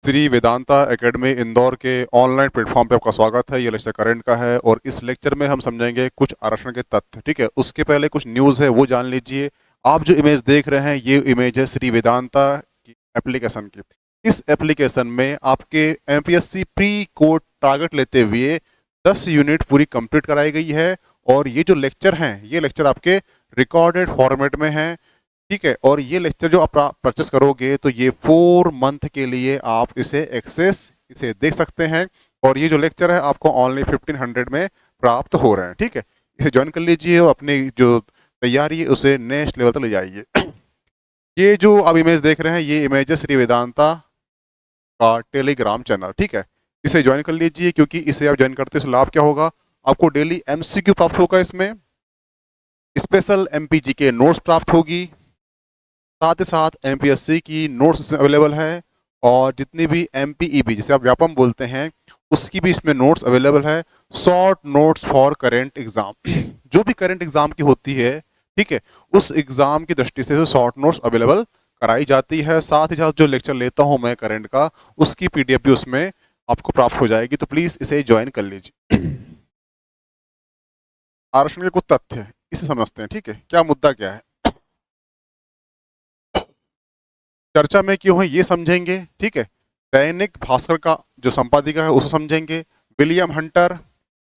Shri Vedanta academy Indore के online platform पे आपका स्वागत है। ये लेक्चर करंट का है और इस लेक्चर में हम समझेंगे कुछ आरक्षण के तथ्य। ठीक है, उसके पहले कुछ न्यूज़ है वो जान लीजिए। आप जो इमेज देख रहे हैं ये इमेज है श्री वेदांता की एप्लीकेशन की। इस एप्लीकेशन में आपके एमपीएससी प्री कोड टारगेट लेते हुए 10 यूनिट पूरी कंप्लीट कराई गई है और ये जो लेक्चर हैं ये लेक्चर आपके रिकॉर्डेड फॉर्मेट में हैं। ठीक है, और ये लेक्चर जो आप परचेस करोगे तो ये 4 मंथ के लिए आप इसे देख सकते हैं और ये जो लेक्चर है आपको ऑनली 1500 में प्राप्त हो रहे हैं। ठीक है, इसे ज्वाइन कर लीजिए और अपनी जो तैयारी है उसे नेक्स्ट लेवल तक ले जाइए। ये जो आप इमेज देख रहे हैं ये इमेज है श्री वेदांता का टेलीग्राम चैनल। ठीक है, इसे ज्वाइन कर लीजिए क्योंकि इसे आप ज्वाइन करते हैं लाभ क्या होगा, आपको डेली एमसीक्यू प्राप्त होगा, इसमें स्पेशल एमपीजी के नोट्स प्राप्त होगी, साथ ही साथ एमपीएससी की नोट्स इसमें अवेलेबल है और जितनी भी एमपीईबी जिसे आप व्यापम बोलते हैं उसकी भी इसमें नोट्स अवेलेबल है। Short notes for current exam, जो भी करंट एग्जाम की होती है, ठीक है, उस एग्जाम की दृष्टि से शॉर्ट नोट्स अवेलेबल कराई जाती है। साथ ही साथ जो लेक्चर लेता हूं मैं करंट का उसकी पीडीएफ भी उसमें आपको प्राप्त हो जाएगी, तो प्लीज इसे ज्वाइन कर लीजिए। आरक्षण के कुछ तथ्य इसे समझते हैं। ठीक है, क्या मुद्दा क्या है, चर्चा में क्यों है ये समझेंगे। ठीक है, दैनिक भास्कर का जो संपादिका है उसे समझेंगे, विलियम हंटर,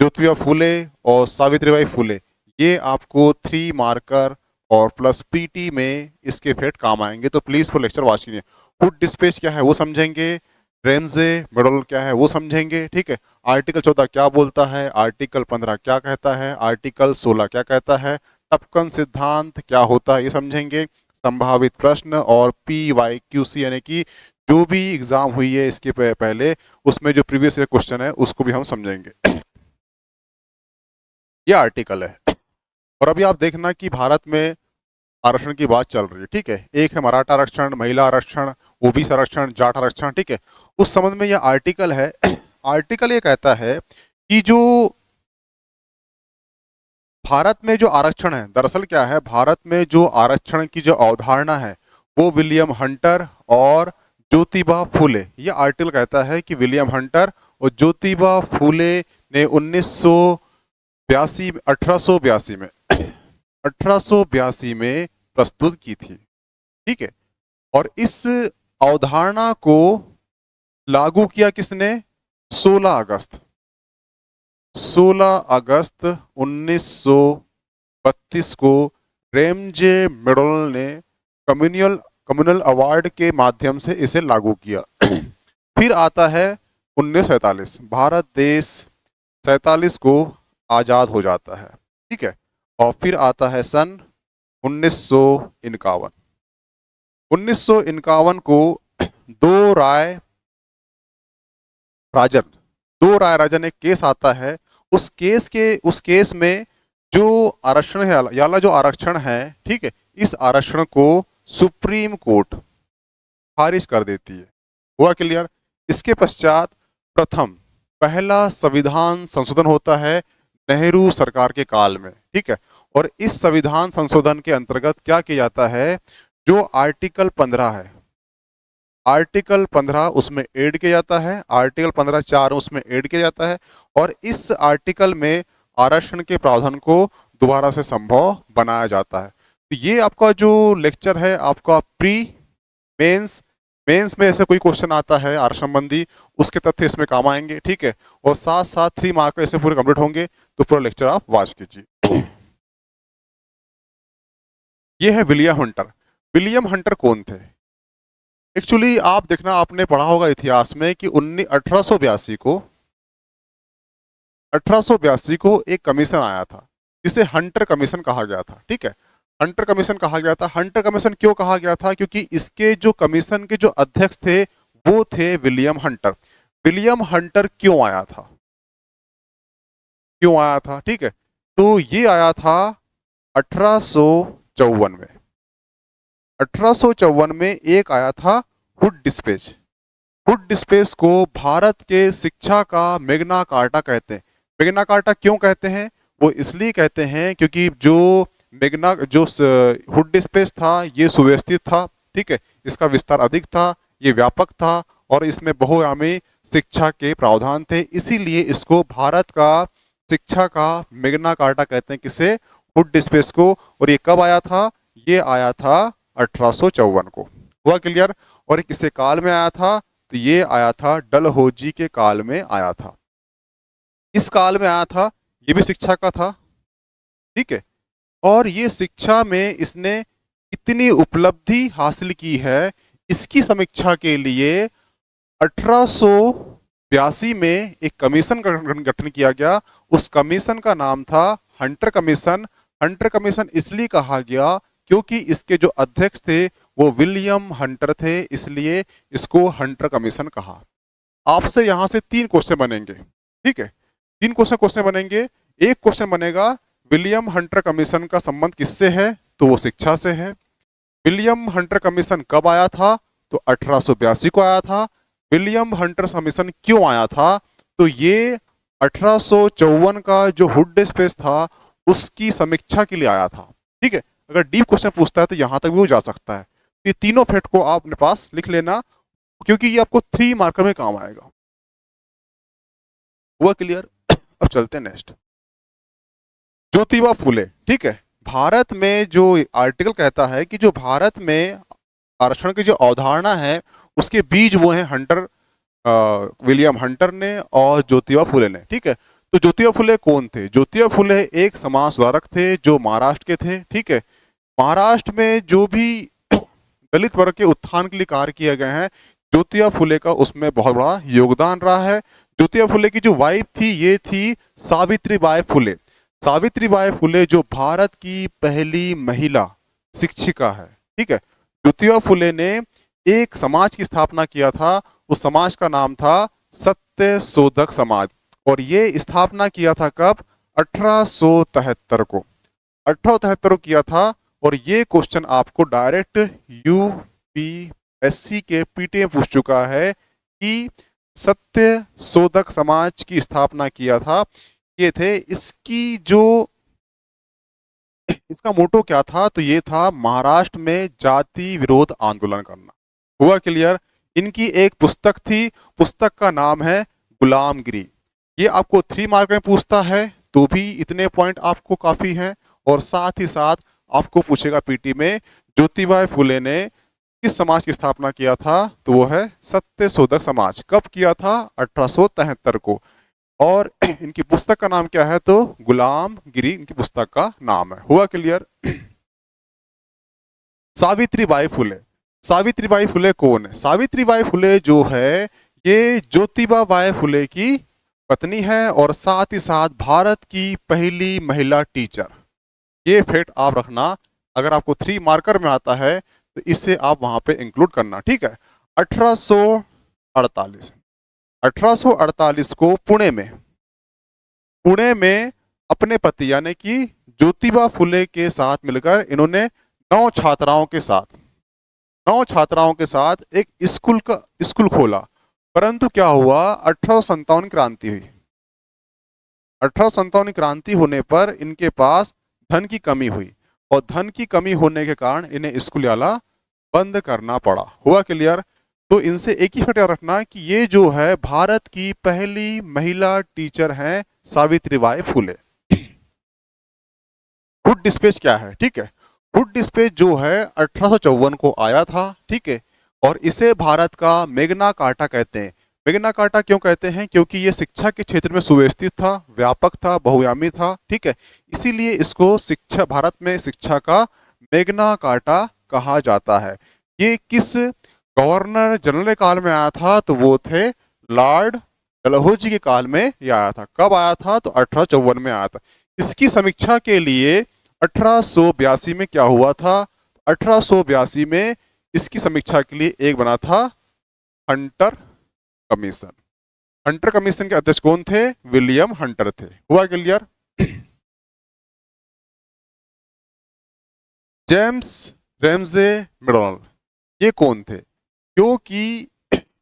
ज्योतिबा फूले और सावित्रीबाई फूले, ये आपको 3 मार्कर और प्लस पीटी में इसके फेट काम आएंगे, तो प्लीज वो लेक्चर वॉच कीजिए। हुड डिस्पैच क्या है वो समझेंगे, रेमजे मेडल क्या है वो समझेंगे। ठीक है, आर्टिकल 14 क्या बोलता है, आर्टिकल 15 क्या कहता है, आर्टिकल 16 क्या कहता है, टपकन सिद्धांत क्या होता है ये समझेंगे, संभावित प्रश्न और PYQC यानी कि जो भी एग्जाम हुई है इसके पहले उसमें जो प्रीवियस ईयर क्वेश्चन है उसको भी हम समझेंगे। ये आर्टिकल है और अभी आप देखना कि भारत में आरक्षण की बात चल रही है। ठीक है, एक है मराठा आरक्षण, महिला आरक्षण, ओबीसी आरक्षण, जाट आरक्षण। ठीक है, उस संबंध में यह आर्टिकल है। आर्टिकल ये कहता है कि जो भारत में जो आरक्षण है, दरअसल क्या है, भारत में जो आरक्षण की जो अवधारणा है वो विलियम हंटर और ज्योतिबा फूले, ये आर्टिकल कहता है कि विलियम हंटर और ज्योतिबा फूले ने 1882 में प्रस्तुत की थी। ठीक है, और इस अवधारणा को लागू किया किसने, 16 अगस्त 1932 को रेमजे मेडल ने कम्युनल अवार्ड के माध्यम से इसे लागू किया। फिर आता है 1947, भारत देश 47 को आज़ाद हो जाता है। ठीक है, और फिर आता है सन 1951 को दो राय राजन एक केस आता है। उस केस में जो आरक्षण है याला जो आरक्षण है, ठीक है, इस आरक्षण को सुप्रीम कोर्ट खारिज कर देती है। हुआ क्लियर। इसके पश्चात पहला संविधान संशोधन होता है नेहरू सरकार के काल में। ठीक है, और इस संविधान संशोधन के अंतर्गत क्या किया जाता है, जो आर्टिकल 15 है, आर्टिकल 15 उसमें ऐड किया जाता है, आर्टिकल 15(4) उसमें ऐड किया जाता है और इस आर्टिकल में आरक्षण के प्रावधान को दोबारा से संभव बनाया जाता है। तो ये आपका जो लेक्चर है आपका प्री मेंस में ऐसे कोई क्वेश्चन आता है आरक्षण संबंधी, उसके तथ्य इसमें काम आएंगे। ठीक है, और साथ साथ 3 मार्क ऐसे पूरे कंप्लीट होंगे, तो पूरा लेक्चर आप वॉच कीजिए। ये है विलियम हंटर कौन थे। एक्चुअली आप देखना, आपने पढ़ा होगा इतिहास में कि 1882 को एक कमीशन आया था जिसे हंटर कमीशन कहा गया था। ठीक है, हंटर कमीशन कहा गया था। हंटर कमीशन क्यों कहा गया था, क्योंकि इसके जो कमीशन के जो अध्यक्ष थे वो थे विलियम हंटर। विलियम हंटर क्यों आया था, ठीक है, तो ये आया था 1854 में। 1854 में एक आया था हुड डिस्पेच को भारत के शिक्षा का मैग्ना कार्टा कहते हैं। मैग्ना कार्टा क्यों कहते हैं, वो इसलिए कहते हैं क्योंकि जो हुड डिस्पेच था ये सुव्यवस्थित था। ठीक है, इसका विस्तार अधिक था, ये व्यापक था और इसमें बहुआयामी शिक्षा के प्रावधान थे, इसीलिए इसको भारत का शिक्षा का मैग्ना कार्टा कहते हैं। किसे? हुड स्पेस को। और ये कब आया था? ये आया था 1854 को। हुआ क्लियर? और ये किसके काल में आया था? तो ये आया था डलहौजी के काल में आया था। इस काल में आया था, ये भी शिक्षा का था, ठीक है। और ये शिक्षा में इसने कितनी उपलब्धि हासिल की है, इसकी समीक्षा के लिए 1882 में एक कमीशन का गठन किया गया। उस कमीशन का नाम था हंटर कमीशन। हंटर कमीशन इसलिए कहा गया क्योंकि इसके जो अध्यक्ष थे वो विलियम हंटर थे, इसलिए इसको हंटर कमीशन कहा। आपसे यहां से 3 क्वेश्चन बनेंगे, ठीक है। 3 क्वेश्चन बनेंगे। एक क्वेश्चन बनेगा विलियम हंटर कमीशन का संबंध किससे है? तो वो शिक्षा से है। विलियम हंटर कमीशन कब आया था? तो 1882 को आया था। विलियम हंटर कमीशन क्यों आया था? तो ये 1854 का जो हुड स्पेस था उसकी समीक्षा के लिए आया था, ठीक है। अगर डीप क्वेश्चन पूछता है तो यहां तक भी वो जा सकता है। ये तीनों फैक्ट को आप अपने पास लिख लेना, क्योंकि ये आपको 3 मार्कर में काम आएगा। हुआ क्लियर? अब चलते हैं नेक्स्ट। ज्योतिबा फुले, ठीक है। भारत में जो आर्टिकल कहता है कि जो भारत में आरक्षण की जो अवधारणा है उसके बीज वो हैं हंटर, विलियम हंटर ने और ज्योतिबा फुले ने, ठीक है। तो ज्योतिबा फुले कौन थे? ज्योतिबा फुले एक समाज सुधारक थे जो महाराष्ट्र के थे, ठीक है। महाराष्ट्र में जो भी दलित वर्ग के उत्थान के लिए कार्य किए गए हैं, ज्योतिबा फुले का उसमें बहुत बड़ा योगदान रहा है। ज्योतिबा फुले की जो वाइफ थी ये थी सावित्रीबाई फुले। सावित्रीबाई फुले जो भारत की पहली महिला शिक्षिका है, ठीक है। ज्योतिबा फुले ने एक समाज की स्थापना किया था, उस समाज का नाम था सत्यशोधक समाज। और ये स्थापना किया था कब? 1873 को। 1873 को किया था। और ये क्वेश्चन आपको डायरेक्ट यूपीएससी के पीटी में पूछ चुका है कि सत्यशोधक समाज की स्थापना किया था ये थे। इसका मोटो क्या था? तो ये था महाराष्ट्र में जाति विरोध आंदोलन करना। हुआ क्लियर? इनकी एक पुस्तक थी, पुस्तक का नाम है गुलामगिरी। ये आपको 3 मार्क में पूछता है तो भी इतने पॉइंट आपको काफी हैं। और साथ ही साथ आपको पूछेगा पीटी में ज्योतिबा फुले ने किस समाज की स्थापना किया था? तो वो है सत्यशोधक समाज। कब किया था? 1873 को। और इनकी पुस्तक का नाम क्या है? तो गुलामगिरी इनकी पुस्तक का नाम है। हुआ क्लियर? सावित्रीबाई फुले। सावित्रीबाई फुले कौन है? सावित्रीबाई फुले जो है ये ज्योतिबा बाई फुले की पत्नी है और साथ ही साथ भारत की पहली महिला टीचर। ये फैक्ट आप रखना, अगर आपको 3 मार्कर में आता है तो इससे आप वहां पे इंक्लूड करना, ठीक है। 1848 को पुणे में अपने पति यानी कि ज्योतिबा फुले के साथ मिलकर इन्होंने 9 छात्राओं के साथ एक स्कूल खोला। परंतु क्या हुआ? 1857 क्रांति हुई। 1857 क्रांति होने पर इनके पास धन की कमी हुई और धन की कमी होने के कारण इन्हें स्कूल वाला बंद करना पड़ा। हुआ क्लियर? तो इनसे एक ही फैक्ट याद रखना कि ये जो है भारत की पहली महिला टीचर हैं सावित्रीबाई फुले। हुड डिस्पैच क्या है? ठीक है, हुड डिस्पैच जो है 1854 को आया था, ठीक है। और इसे भारत का मैग्ना कार्टा कहते हैं। मैग्ना कार्टा क्यों कहते हैं? क्योंकि ये शिक्षा के क्षेत्र में सुव्यवस्थित था, व्यापक था, बहुआयामी था, ठीक है। इसीलिए इसको भारत में शिक्षा का मैग्ना कार्टा कहा जाता है। ये किस गवर्नर जनरल काल में आया था? तो वो थे लॉर्ड डलहौजी के काल में ये आया था। कब आया था? तो 1854 में आया था। इसकी समीक्षा के लिए 1882 में क्या हुआ था? 1882 में इसकी समीक्षा के लिए एक बना था हंटर कमीशन। हंटर कमीशन के अध्यक्ष कौन थे? विलियम हंटर थे। हुआ क्लियर? जेम्स रैमजे मैकडॉनल्ड ये कौन थे? क्योंकि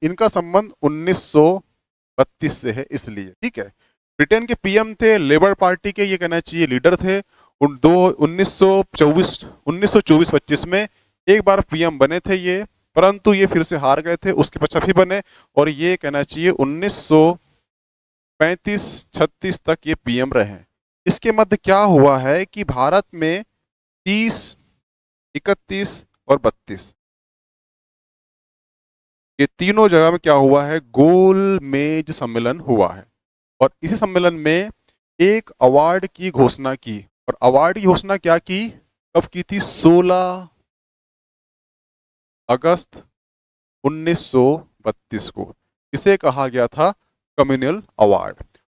इनका संबंध 1932 से है इसलिए, ठीक है। ब्रिटेन के पीएम थे, लेबर पार्टी के ये कहना चाहिए लीडर थे। 1924-25 में एक बार पीएम बने थे ये, परंतु ये फिर से हार गए थे, उसके पश्चात भी बने और ये कहना चाहिए 1935-36 तक ये पीएम रहे हैं। इसके मध्य क्या हुआ है कि भारत में 30, 31 और 32 ये तीनों जगह में क्या हुआ है, गोल मेज सम्मेलन हुआ है और इसी सम्मेलन में एक अवार्ड की घोषणा की। और अवार्ड की घोषणा क्या की, कब की थी, 16 अगस्त 1932 को। इसे कहा गया था कम्युनल अवार्ड।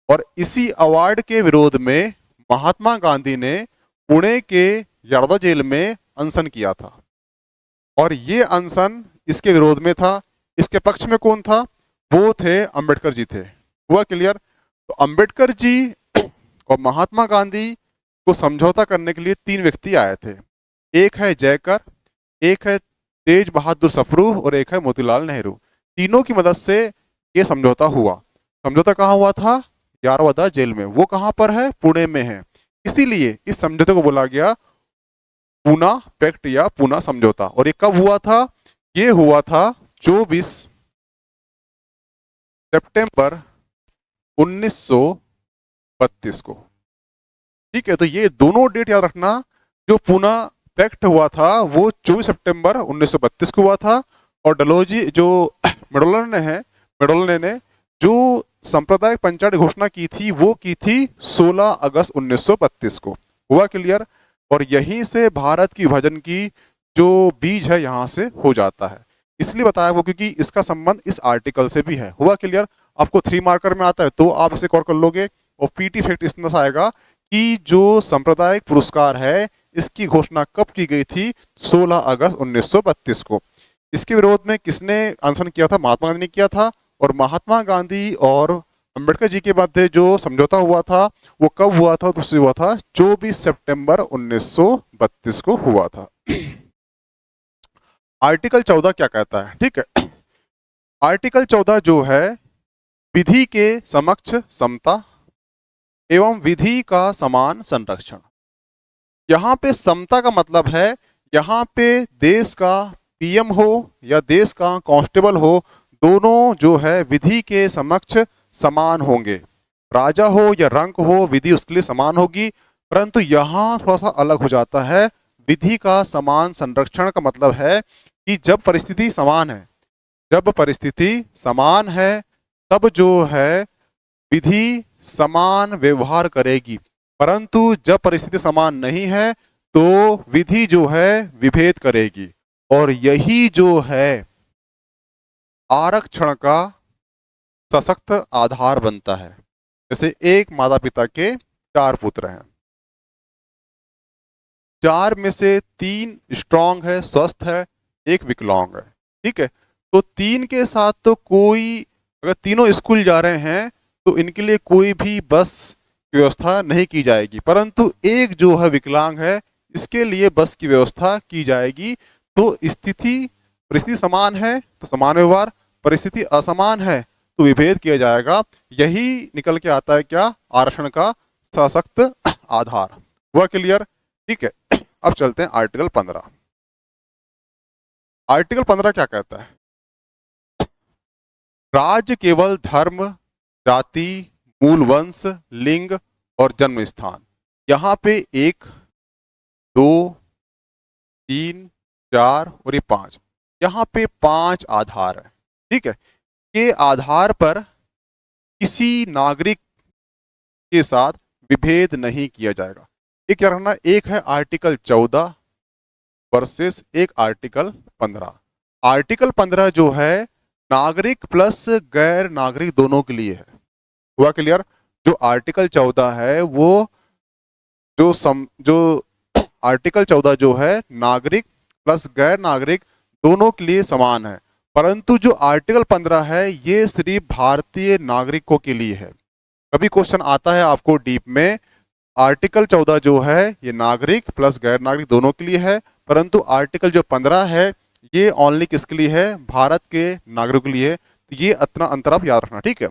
और इसी अवार्ड के विरोध में महात्मा गांधी ने पुणे के यार्दा जेल में अनशन किया था और ये अनशन इसके विरोध में था। इसके पक्ष में कौन था, वो थे अंबेडकर जी थे। हुआ क्लियर। तो अंबेडकर जी और महात्मा गांधी को समझौता करने के लिए 3 व्यक्ति आए थे। एक है जयकर, एक है तेज बहादुर सप्रू और एक है मोतीलाल नेहरू। तीनों की मदद से ये समझौता हुआ। समझौता कहाँ हुआ था, यारवादा जेल में। वो कहाँ पर है, पुणे में है। इसीलिए इस समझौते को बोला गया पूना पैक्ट या पूना समझौता। और ये कब हुआ था, ये हुआ था 24 सितंबर 1932 को। ठीक है, तो ये दोनों डेट याद रखना। जो पूना पैक्ट हुआ था वो 24 सितंबर 1932 को हुआ था और डलहौजी जो मेडोलने ने जो सांप्रदायिक पंचायत घोषणा की थी वो की थी 16 अगस्त 1932 को। हुआ क्लियर। और यहीं से भारत की विभाजन की जो बीज है यहां से हो जाता है। इसलिए बताया वो क्योंकि इसका संबंध इस आर्टिकल से भी है। हुआ क्लियर। आपको 3 मार्कर में आता है तो आप इसे कवर कर लोगे। और पीटी फैक्ट इस तरह से आएगा कि जो सांप्रदायिक पुरस्कार है इसकी घोषणा कब की गई थी, 16 अगस्त 1932 को। इसके विरोध में किसने अनशन किया था, महात्मा गांधी ने किया था। और महात्मा गांधी और अंबेडकर जी के मध्य जो समझौता हुआ था वो कब हुआ था, तो हुआ था 24 सितंबर 1932 को हुआ था। आर्टिकल 14 क्या कहता है, ठीक है। आर्टिकल 14 जो है विधि के समक्ष समता एवं विधि का समान संरक्षण। यहां पे समता का मतलब है यहां पे देश का पीएम हो या देश का कांस्टेबल हो, दोनों जो है विधि के समक्ष समान होंगे। राजा हो या रंक हो, विधि उसके लिए समान होगी। परंतु यहां थोड़ा सा अलग हो जाता है। विधि का समान संरक्षण का मतलब है कि जब परिस्थिति समान है, जब परिस्थिति समान है तब जो है विधि समान व्यवहार करेगी। परंतु जब परिस्थिति समान नहीं है तो विधि जो है विभेद करेगी। और यही जो है आरक्षण का सशक्त आधार बनता है। जैसे एक माता पिता के 4 पुत्र हैं, 4 में से 3 स्ट्रांग है, स्वस्थ है, एक विकलांग है। ठीक है, तो 3 के साथ तो कोई, अगर तीनों स्कूल जा रहे हैं तो इनके लिए कोई भी बस व्यवस्था नहीं की जाएगी। परंतु एक जो है विकलांग है, इसके लिए बस की व्यवस्था की जाएगी। तो परिस्थिति समान है तो समान व्यवहार, परिस्थिति असमान है तो विभेद किया जाएगा। यही निकल के आता है क्या, आरक्षण का सशक्त आधार। हुआ क्लियर। ठीक है, अब चलते हैं आर्टिकल 15। आर्टिकल 15 क्या कहता है, राज्य केवल धर्म, जाति, मूल वंश, लिंग और जन्म स्थान, यहां पे 1, 2, 3, 4 और ये 5, यहां पे 5 आधार है। ठीक है, के आधार पर किसी नागरिक के साथ विभेद नहीं किया जाएगा। ये क्या रखना, एक है आर्टिकल 14 वर्सेस एक आर्टिकल 15। आर्टिकल 15 जो है नागरिक प्लस गैर नागरिक दोनों के लिए है। हुआ क्लियर। जो आर्टिकल 14 है वो जो आर्टिकल 14 जो है नागरिक प्लस गैर नागरिक दोनों के लिए समान है। परंतु जो आर्टिकल 15 है ये सिर्फ भारतीय नागरिकों के लिए है। कभी क्वेश्चन आता है आपको डीप में, आर्टिकल 14 जो है ये नागरिक प्लस गैर नागरिक दोनों के लिए है, परंतु आर्टिकल जो 15 है ये ओनली किसके लिए है, भारत के नागरिकों के लिए है। तो ये इतना अंतर आप याद रखना। ठीक है,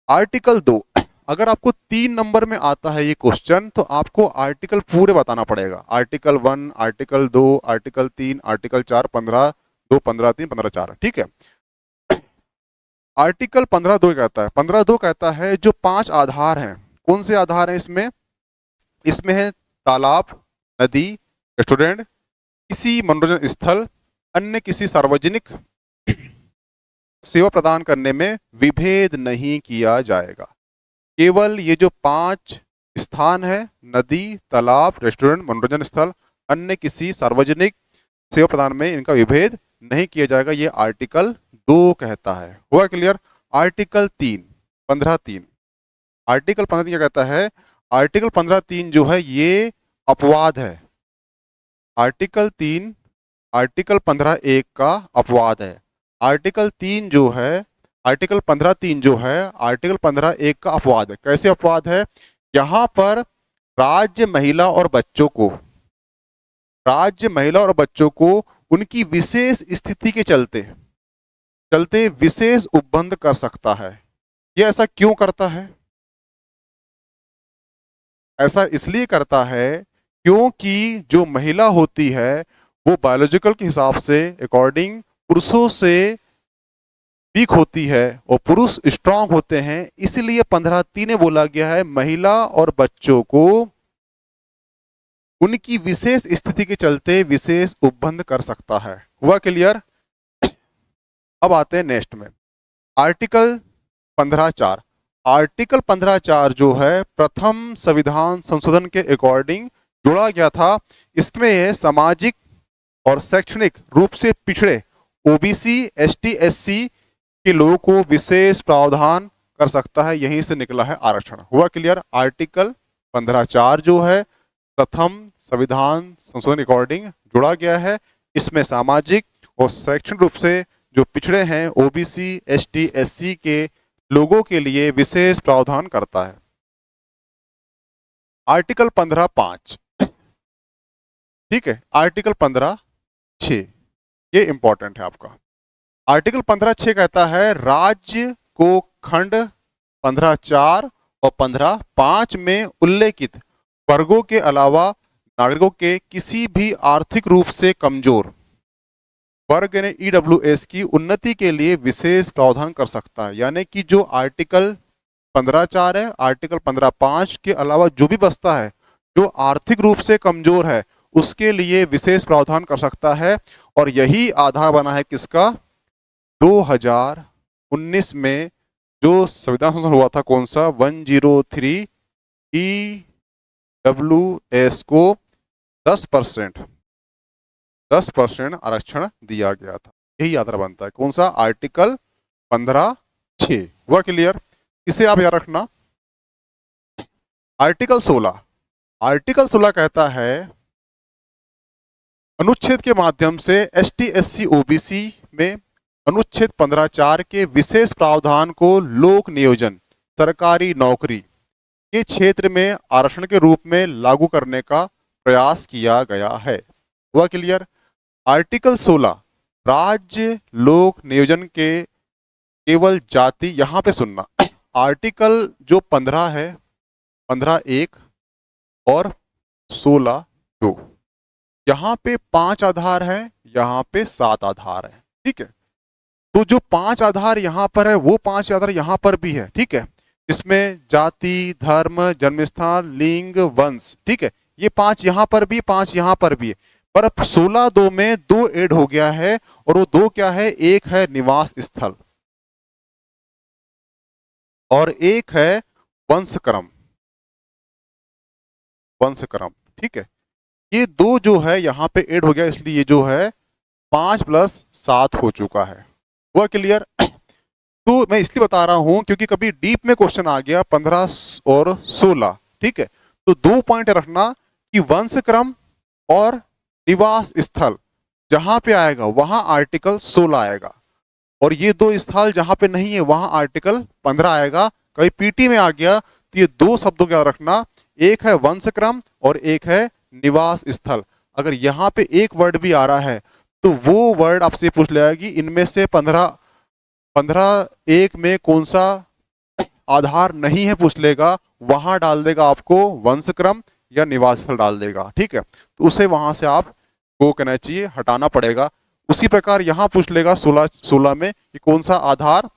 आर्टिकल 2, अगर आपको 3 नंबर में आता है ये क्वेश्चन तो आपको आर्टिकल पूरे बताना पड़ेगा। आर्टिकल 1, आर्टिकल 2, आर्टिकल 3, आर्टिकल 4, 15 2 15 3 15 4, ठीक है। आर्टिकल 15(2) कहता है, 15(2) कहता है जो 5 आधार हैं, कौन से आधार हैं इसमें? इसमें है तालाब, नदी, रेस्टोरेंट, किसी मनोरंजन स्थल, अन्य किसी सार्वजनिक सेवा प्रदान करने में विभेद नहीं किया जाएगा। केवल ये जो 5 स्थान है, नदी, तालाब, रेस्टोरेंट, मनोरंजन स्थल, अन्य किसी सार्वजनिक सेवा प्रदान में इनका विभेद नहीं किया जाएगा, ये आर्टिकल 2 कहता है। हुआ क्लियर? आर्टिकल 3 15(3), आर्टिकल 15(3) क्या कहता है? आर्टिकल 15(3) जो है ये अपवाद है। आर्टिकल 3 आर्टिकल 15(1) का अपवाद है। आर्टिकल 3 जो है, आर्टिकल 15(3) जो है आर्टिकल 15(1) का अपवाद है। कैसे अपवाद है? यहाँ पर राज्य महिला और बच्चों को, राज्य महिला और बच्चों को उनकी विशेष स्थिति के चलते विशेष उपबंध कर सकता है। ये ऐसा क्यों करता है? ऐसा इसलिए करता है क्योंकि जो महिला होती है वो बायोलॉजिकल के हिसाब से अकॉर्डिंग पुरुषों से वीक होती है और पुरुष स्ट्रांग होते हैं, इसलिए 15(3) में बोला गया है महिला और बच्चों को उनकी विशेष स्थिति के चलते विशेष उपबंध कर सकता है। हुआ क्लियर? अब आते हैं नेक्स्ट में, आर्टिकल 15(4). आर्टिकल 15(4) जो है प्रथम संविधान संशोधन के अकॉर्डिंग जोड़ा गया था। इसमें सामाजिक और शैक्षणिक रूप से पिछड़े ओबीसी, एसटी, एससी के लोगों को विशेष प्रावधान कर सकता है, यहीं से निकला है आरक्षण। हुआ क्लियर? आर्टिकल 15(4) जो है प्रथम संविधान संशोधन के अकॉर्डिंग जोड़ा गया है। इसमें सामाजिक और शैक्षणिक रूप से जो पिछड़े हैं ओबीसी, एसटी, एससी के लोगों के लिए विशेष प्रावधान करता है। आर्टिकल 15(5), ठीक है। आर्टिकल 15(6) ये इंपॉर्टेंट है आपका। आर्टिकल 15(6) कहता है राज्य को खंड 15(4) और 15(5) में उल्लेखित वर्गों के अलावा नागरिकों के किसी भी आर्थिक रूप से कमजोर वर्ग यानी ईडब्ल्यूएस की उन्नति के लिए विशेष प्रावधान कर सकता है। यानी कि जो आर्टिकल 15(4) है, आर्टिकल 15(5) के अलावा जो भी बचता है जो आर्थिक रूप से कमजोर है उसके लिए विशेष प्रावधान कर सकता है। और यही आधार बना है किसका? 2019 में जो संविधान संशोधन हुआ था, कौन सा? 103 ईडब्ल्यूएस को 10% आरक्षण दिया गया था। यही आधार बनता है। कौन सा? आर्टिकल 15(6). हुआ क्लियर? इसे आप याद रखना। आर्टिकल 16, आर्टिकल 16 कहता है अनुच्छेद के माध्यम से एसटी, एससी, ओबीसी में अनुच्छेद 15(4) के विशेष प्रावधान को लोक नियोजन, सरकारी नौकरी के क्षेत्र में आरक्षण के रूप में लागू करने का प्रयास किया गया है। हुआ क्लियर? आर्टिकल 16 राज्य लोक नियोजन के केवल जाति, यहां पे सुनना, आर्टिकल जो 15 है, 15(1) और 16(2), यहां पे 5 आधार है, यहां पे 7 आधार है, ठीक है। तो जो 5 आधार यहां पर है वो 5 आधार यहां पर भी है, ठीक है। इसमें जाति, धर्म, जन्मस्थान, लिंग, वंश, ठीक है। ये 5 यहां पर भी, 5 यहां पर भी है। पर 16(2) में 2 ऐड हो गया है और वो 2 क्या है? एक है निवास स्थल और एक है वंशक्रम, ठीक है। ये 2 जो है यहाँ पे ऐड हो गया, इसलिए ये जो है 5 + 7 हो चुका है। हुआ क्लियर? तो मैं इसलिए बता रहा हूं क्योंकि कभी डीप में क्वेश्चन आ गया 15 और 16, ठीक है। तो 2 पॉइंट रखना कि वंशक्रम और निवास स्थल जहां पे आएगा वहां आर्टिकल 16 आएगा और ये 2 स्थल जहां पे नहीं है वहां आर्टिकल 15 आएगा। कभी पीटी में आ गया तो ये 2 शब्दों का रखना, एक है वंशक्रम और एक है निवास स्थल। अगर यहाँ पे एक वर्ड भी आ रहा है तो वो वर्ड आपसे पूछ लेगा कि इनमें से 15(1) में कौन सा आधार नहीं है, पूछ लेगा। वहां डाल देगा आपको वंशक्रम या निवास स्थल डाल देगा, ठीक है। तो उसे वहां से आप को कहना चाहिए, हटाना पड़ेगा। उसी प्रकार यहां पूछ लेगा 16 में कि कौन सा आधार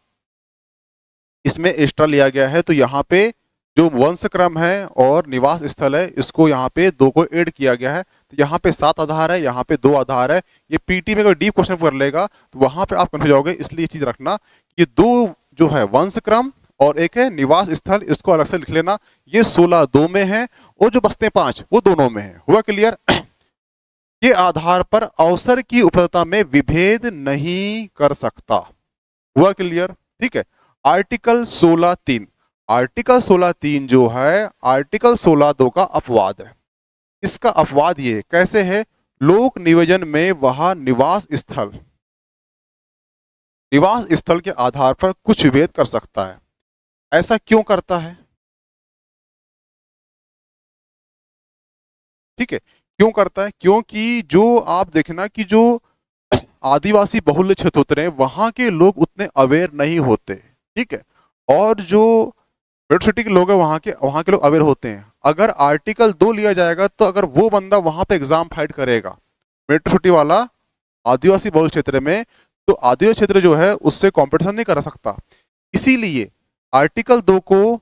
इसमें एक्स्ट्रा लिया गया है, तो यहाँ पे जो वंश क्रम है और निवास स्थल है इसको यहाँ पे 2 को ऐड किया गया है, तो यहाँ पे 7 आधार है, यहाँ पे 2 आधार है। ये पीटी में अगर डीप क्वेश्चन कर लेगा तो वहां पे आप कंफ्यूज जाओगे, इसलिए ये चीज रखना ये 2 जो है वंश क्रम और एक है निवास स्थल, इसको अलग से लिख लेना। ये 16 2 में है और जो बचते 5 वो दोनों में है। हुआ क्लियर? के आधार पर अवसर की उपलब्धता में विभेद नहीं कर सकता। हुआ क्लियर? ठीक है। आर्टिकल 16(3), आर्टिकल 16(3) जो है आर्टिकल 16(2) का अपवाद है। इसका अपवाद ये कैसे है? लोक नियोजन में वह निवास स्थल के आधार पर कुछ विभेद कर सकता है। ऐसा क्यों करता है? ठीक है, क्यों करता है? क्योंकि जो आप देखना कि जो आदिवासी बहुल्य क्षेत्र होते हैं वहां के लोग उतने अवेयर नहीं होते। ठीक है, और जो मेट्रो सिटी के लोग हैं वहां के लोग अवेयर होते हैं। अगर आर्टिकल 2 लिया जाएगा तो अगर वो बंदा वहां पे एग्जाम फाइट करेगा मेट्रो सिटी वाला आदिवासी बहुल क्षेत्र में, तो आदिवासी क्षेत्र जो है उससे कंपटीशन नहीं कर सकता। इसीलिए आर्टिकल 2 को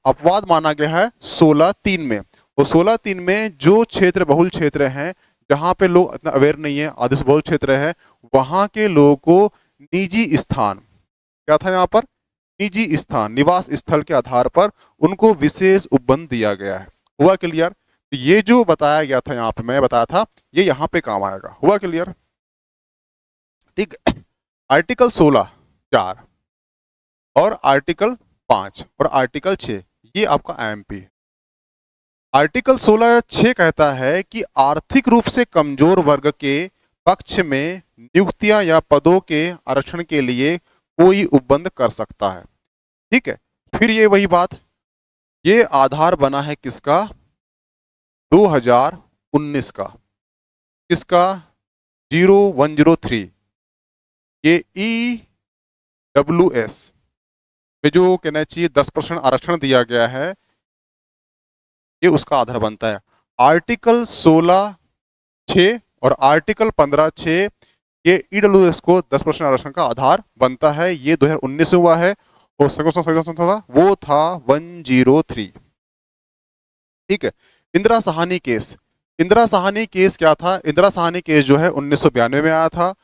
अपवाद माना गया है 16(3) में। और 16(3) में जो क्षेत्र बहुल क्षेत्र हैं जहां पे लोग इतना अवेयर नहीं है, आदिवासी बहुल क्षेत्र है, वहां के लोगों को निजी स्थान, क्या था यहाँ पर? निजी स्थान, निवास स्थल के आधार पर उनको विशेष उपबंध दिया गया है। हुआ क्लियर? तो ये जो बताया गया था यहाँ पे, मैं बताया था, ये यहाँ पे काम आएगा। हुआ क्लियर? ठीक। आर्टिकल 16(4) और आर्टिकल 5 और आर्टिकल 6 ये आपका आईएमपी। आर्टिकल 16(6) कहता है कि आर्थिक रूप से कमजोर वर्ग के पक्ष में नियुक्तियां या पदों के आरक्षण के लिए कोई उपबंध कर सकता है। ठीक है, फिर ये वही बात, ये आधार बना है किसका? 2019 का। किसका? 0103। ये EWS में जो कहना चाहिए 10% आरक्षण दिया गया है, ये उसका आधार बनता है। आर्टिकल 16(6) और आर्टिकल 15(6) ये EWS को 10% आरक्षण का आधार बनता है। ये 2019 हुआ है और संविधान था वो था 103। ठीक है। इंदिरा साहनी केस, इंदिरा साहनी केस क्या था? इंदिरा साहनी केस जो है 1992 में आया था।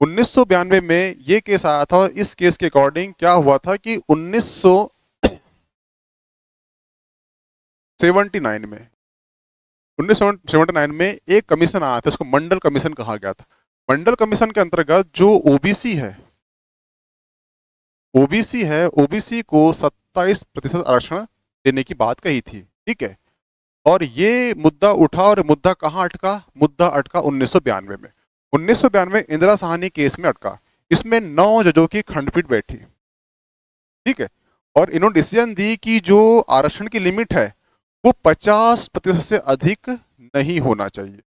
1992 में ये केस आया था और इस केस के अकॉर्डिंग क्या हुआ था कि 1979 में एक कमीशन आया था, इसको मंडल कमीशन कहा गया था। मंडल कमीशन के अंतर्गत जो ओबीसी है, ओबीसी को 27% आरक्षण देने की बात कही थी। ठीक है, और ये मुद्दा उठा और मुद्दा कहाँ अटका? मुद्दा अटका 1992 में। 1992 इंदिरा साहनी केस में अटका। इसमें 9 जजों की खंडपीठ बैठी। ठीक है, और इन्होंने डिसीजन दी कि जो आरक्षण की लिमिट है वो 50% से अधिक नहीं होना चाहिए।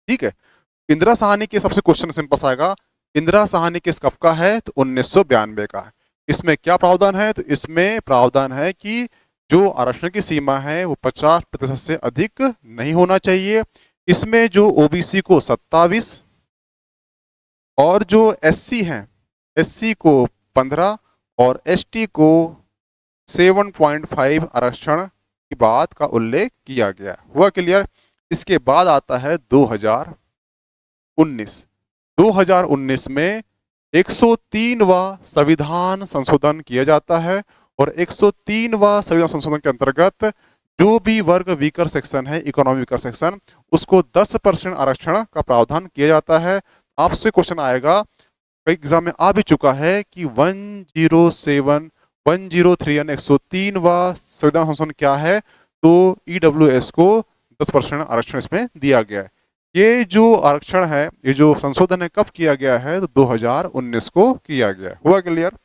ठीक है, इंदिरा साहनी केस सबसे क्वेश्चन सिंपल आएगा। इंदिरा साहनी केस कब का है? तो 1992 का है। इसमें क्या प्रावधान है? तो इसमें प्रावधान है कि जो आरक्षण की सीमा है वो 50% से अधिक नहीं होना चाहिए। इसमें जो ओबीसी को 27 और जो एससी हैं, एससी को 15 और एसटी को 7.5 आरक्षण की बात का उल्लेख किया गया। हुआ क्लियर? इसके बाद आता है 2019। 2019 में 103वां संविधान संशोधन किया जाता है और 103वां संविधान संशोधन के अंतर्गत जो भी वर्ग वीकर सेक्शन है, इकोनॉमी वीकर सेक्शन, उसको 10% आरक्षण का प्रावधान किया जाता है। आपसे क्वेश्चन आएगा, कई एग्जाम में आ भी चुका है कि 107, 103 यानी 103वां संविधान संशोधन क्या है? तो ईडब्ल्यूएस को 10% आरक्षण इसमें दिया गया है। ये जो आरक्षण है, ये जो संशोधन है, कब किया गया है? तो 2019 को किया गया है। हुआ क्लियर?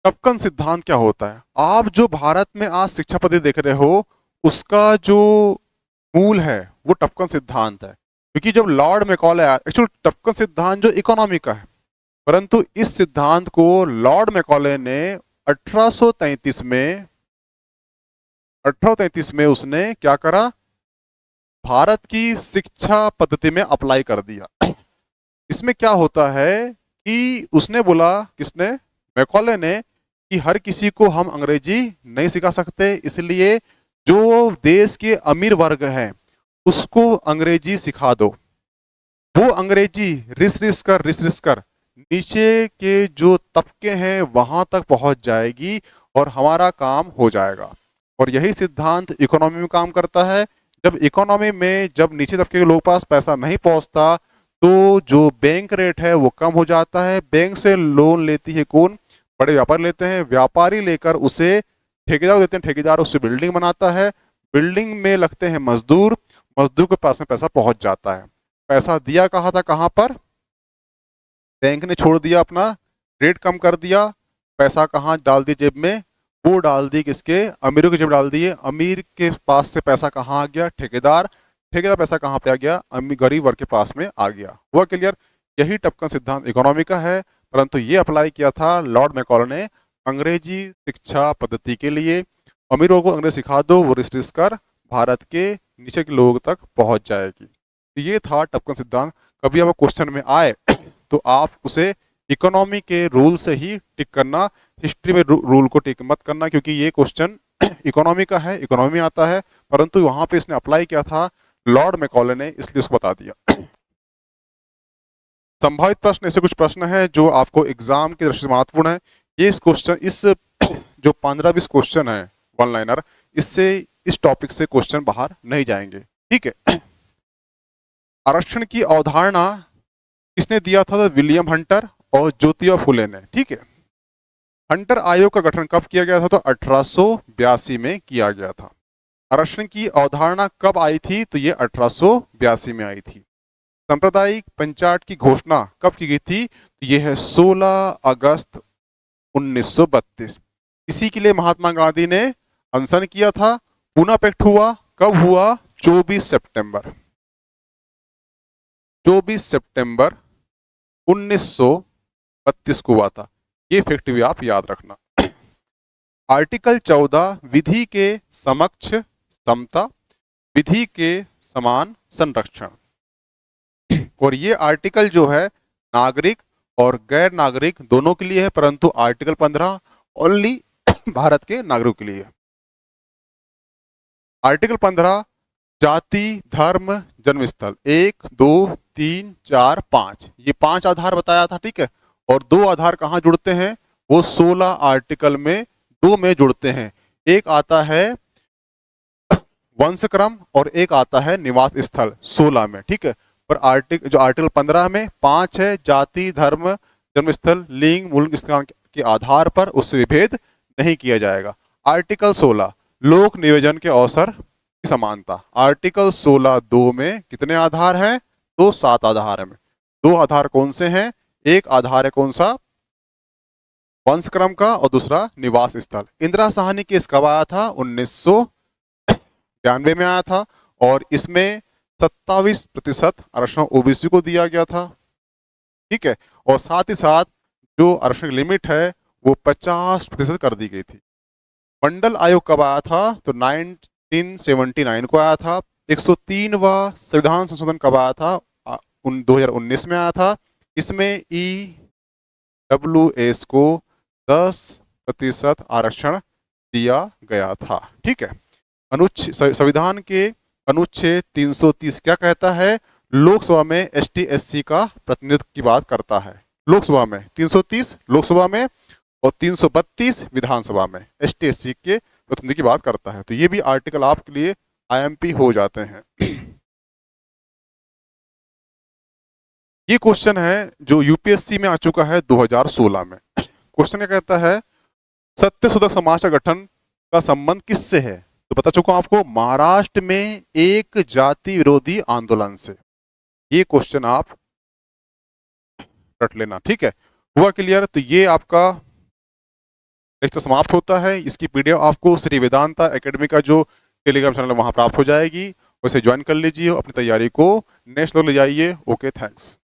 टपकन सिद्धांत क्या होता है? आप जो भारत में आज शिक्षा पद्धति देख रहे हो उसका जो मूल है वो टपकन सिद्धांत है। क्योंकि जब लॉर्ड मैकॉले आया, एक्चुअल टपकन सिद्धांत जो इकोनॉमी का है, परंतु इस सिद्धांत को लॉर्ड मैकॉले ने 1833 में उसने क्या करा? भारत की शिक्षा पद्धति में अप्लाई कर दिया। इसमें क्या होता है कि उसने बोला, किसने, मैकॉले ने, कि हर किसी को हम अंग्रेजी नहीं सिखा सकते, इसलिए जो देश के अमीर वर्ग हैं उसको अंग्रेजी सिखा दो। वो अंग्रेजी रिस रिस कर नीचे के जो तबके हैं वहां तक पहुंच जाएगी और हमारा काम हो जाएगा। और यही सिद्धांत इकोनॉमी में काम करता है। जब इकोनॉमी में जब नीचे तबके के लोगों के पास पैसा नहीं पहुंचता तो जो बैंक रेट है वो कम हो जाता है। बैंक से लोन लेती है कौन? बड़े व्यापारी लेते हैं। व्यापारी लेकर उसे ठेकेदार देते हैं, ठेकेदार उससे बिल्डिंग बनाता है, बिल्डिंग में लगते हैं मजदूर, मजदूर के पास में पैसा पहुंच जाता है। पैसा दिया कहाँ था, कहाँ पर? बैंक ने छोड़ दिया, अपना रेट कम कर दिया, पैसा कहाँ डाल दी जेब में? वो डाल दी किसके? अमीरों की जेब डाल दिए। अमीर के पास से पैसा कहाँ आ गया? ठेकेदार। ठेकेदार पैसा कहाँ पे आ गया? गरीब वर्ग के पास में आ गया। हुआ क्लियर? यही टपकन सिद्धांत इकोनॉमी का है, परंतु ये अप्लाई किया था लॉर्ड मैकॉले ने अंग्रेजी शिक्षा पद्धति के लिए। अमीरों को अंग्रेजी सिखा दो, वो रिस रिस कर भारत के नीचे के लोगों तक पहुंच जाएगी। ये था टपकन सिद्धांत। कभी अब क्वेश्चन में आए तो आप उसे इकोनॉमी के रूल से ही टिक करना, हिस्ट्री में रूल को टिक मत करना, क्योंकि ये क्वेश्चन इकोनॉमी का है, इकोनॉमी में आता है, परंतु वहां पे इसने अप्लाई किया था लॉर्ड मैकॉले ने, इसलिए उसको बता दिया। संभावित प्रश्न, ऐसे कुछ प्रश्न हैं जो आपको एग्जाम की दृष्टि से महत्वपूर्ण है। ये इस क्वेश्चन, इस जो 15-20 क्वेश्चन है वन लाइनर, इससे, इस टॉपिक से क्वेश्चन बाहर नहीं जाएंगे। ठीक है। आरक्षण की अवधारणा किसने दिया था? तो विलियम हंटर और ज्योतिबा फुले ने। ठीक है। हंटर आयोग का गठन कब किया गया था? तो 1882 में किया गया था। आरक्षण की अवधारणा कब आई थी? तो ये 1882 में आई थी। सांप्रदायिक पंचायत की घोषणा कब की गई थी? तो ये है 16 अगस्त 1932। इसी के लिए महात्मा गांधी ने अनशन किया था। पूना पैक्ट हुआ कब हुआ? 24 सितंबर 1932 को हुआ था। ये फैक्ट भी आप याद रखना। आर्टिकल 14 विधि के समक्ष समता, विधि के समान संरक्षण। और ये आर्टिकल जो है नागरिक और गैर नागरिक दोनों के लिए है, परंतु आर्टिकल 15 ओनली भारत के नागरिकों के लिए है। आर्टिकल 15 जाति, धर्म, जन्मस्थल, 1, 2, 3, 4, 5, ये 5 आधार बताया था। ठीक है। और 2 आधार कहाँ जुड़ते हैं? वो 16 आर्टिकल में 2 में जुड़ते हैं। एक आता है वंशक्रम और एक आता है निवास स्थल 16 में। ठीक है। पर आर्टिकल 15 में 5 है, जाति, धर्म, जन्मस्थल, लिंग, मूल स्थान के आधार पर उससे विभेद नहीं किया जाएगा। आर्टिकल 16 लोक नियोजन के अवसर की समानता। आर्टिकल 16(2) में कितने आधार हैं? तो 7 आधार हैं। 2 आधार कौन से हैं? एक आधार है कौन सा? वंशक्रम का, और दूसरा निवास स्थल। इंदिरा साहनी केस कब आया था? 1992 में आया था, और इसमें 27% आरक्षण ओबीसी को दिया गया था। ठीक है। और साथ ही साथ जो आरक्षण की लिमिट है वो 50% कर दी गई थी। मंडल आयोग कब आया था? तो 1979 को आया था। 103वां संविधान संशोधन कब आया था? 2019 में आया था। इसमें EWS को 10% आरक्षण दिया गया था। ठीक है। संविधान के अनुच्छेद 330 क्या कहता है? लोकसभा में ST SC का प्रतिनिधित्व की बात करता है। लोकसभा में 330 लोकसभा में और 332 विधानसभा में ST SC के प्रतिनिधि की बात करता है। तो ये भी आर्टिकल आपके लिए IMP हो जाते हैं। ये क्वेश्चन है जो UPSC में आ चुका है 2016 में। क्वेश्चन क्या कहता है? सत्यशोधक समाज का गठन का संबंध किससे है? तो बता चुका हूं आपको, महाराष्ट्र में एक जाति विरोधी आंदोलन से। ये क्वेश्चन आप रट लेना। ठीक है। हुआ क्लियर? तो ये आपका लेक्चर समाप्त होता है। इसकी PDF आपको श्री वेदांता एकेडमी का जो टेलीग्राम चैनल है वहां प्राप्त हो जाएगी। उसे ज्वाइन कर लीजिए, अपनी तैयारी को नेक्स्ट लेवल ले जाइए। Okay, thanks.